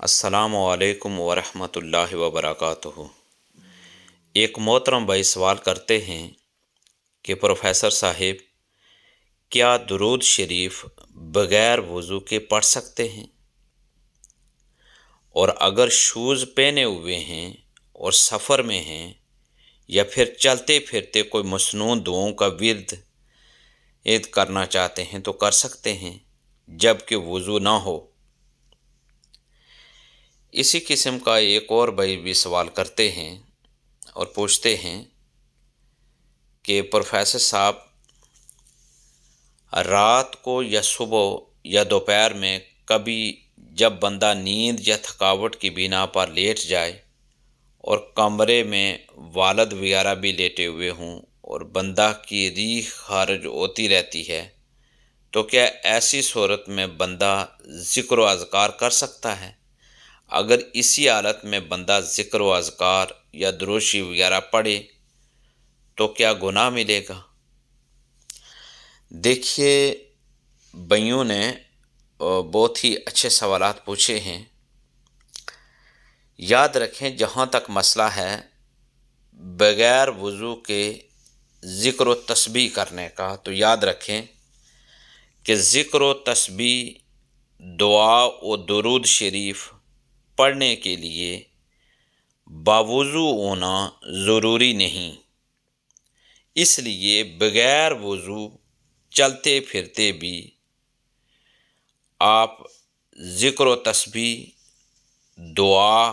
السلام علیکم ورحمۃ اللہ وبرکاتہ۔ ایک محترم بھائی سوال کرتے ہیں کہ پروفیسر صاحب، کیا درود شریف بغیر وضو کے پڑھ سکتے ہیں؟ اور اگر شوز پہنے ہوئے ہیں اور سفر میں ہیں یا پھر چلتے پھرتے کوئی مسنون دعاؤں کا ورد کرنا چاہتے ہیں تو کر سکتے ہیں جب کہ وضو نہ ہو؟ اسی قسم کا ایک اور بھائی بھی سوال کرتے ہیں اور پوچھتے ہیں کہ پروفیسر صاحب، رات کو یا صبح یا دوپہر میں کبھی جب بندہ نیند یا تھکاوٹ کی بنا پر لیٹ جائے اور کمرے میں والد وغیرہ بھی لیٹے ہوئے ہوں اور بندہ کی ریح خارج ہوتی رہتی ہے، تو کیا ایسی صورت میں بندہ ذکر و اذکار کر سکتا ہے؟ اگر اسی حالت میں بندہ ذکر و اذکار یا درود شریف وغیرہ پڑھے تو کیا گناہ ملے گا؟ دیکھیے، بھائیوں نے بہت ہی اچھے سوالات پوچھے ہیں۔ یاد رکھیں، جہاں تک مسئلہ ہے بغیر وضو کے ذکر و تسبیح کرنے کا، تو یاد رکھیں کہ ذکر و تسبیح، دعا و درود شریف پڑھنے کے لیے باوضو ہونا ضروری نہیں۔ اس لیے بغیر وضو چلتے پھرتے بھی آپ ذکر و تسبیح، دعا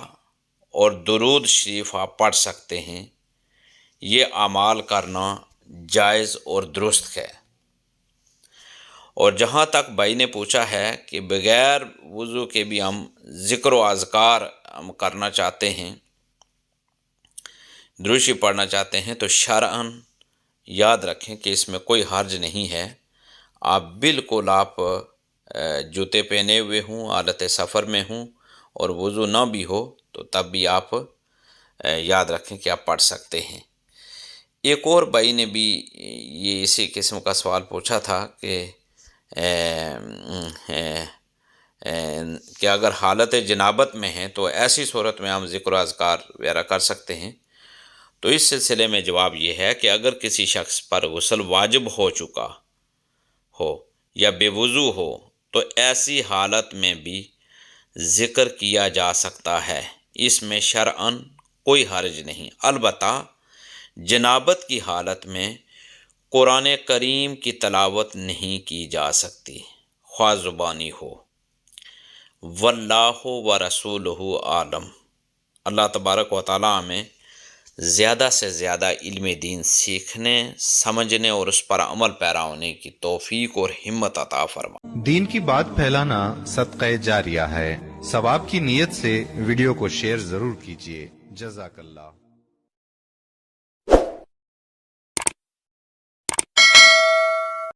اور درود شریف آپ پڑھ سکتے ہیں۔ یہ اعمال کرنا جائز اور درست ہے۔ اور جہاں تک بھائی نے پوچھا ہے کہ بغیر وضو کے بھی ہم ذکر و اذکار ہم کرنا چاہتے ہیں، درود شریف پڑھنا چاہتے ہیں، تو شرعاً یاد رکھیں کہ اس میں کوئی حرج نہیں ہے۔ آپ جوتے پہنے ہوئے ہوں، حالت سفر میں ہوں اور وضو نہ بھی ہو تو تب بھی آپ یاد رکھیں کہ آپ پڑھ سکتے ہیں۔ ایک اور بھائی نے بھی یہ اسی قسم کا سوال پوچھا تھا کہ اگر حالت جنابت میں ہیں تو ایسی صورت میں ہم ذکر و اذکار وغیرہ کر سکتے ہیں؟ تو اس سلسلے میں جواب یہ ہے کہ اگر کسی شخص پر غسل واجب ہو چکا ہو یا بے وضو ہو تو ایسی حالت میں بھی ذکر کیا جا سکتا ہے، اس میں شرعاً کوئی حرج نہیں۔ البتہ جنابت کی حالت میں قرآن کریم کی تلاوت نہیں کی جا سکتی، خواہ زبانی ہو۔ واللہ ورسولہ عالم۔ اللہ تبارک و تعالیٰ ہمیں زیادہ سے زیادہ علم دین سیکھنے، سمجھنے اور اس پر عمل پیرا ہونے کی توفیق اور ہمت عطا فرما۔ دین کی بات پھیلانا صدقہ جاریہ ہے۔ ثواب کی نیت سے ویڈیو کو شیئر ضرور کیجیے۔ جزاک اللہ۔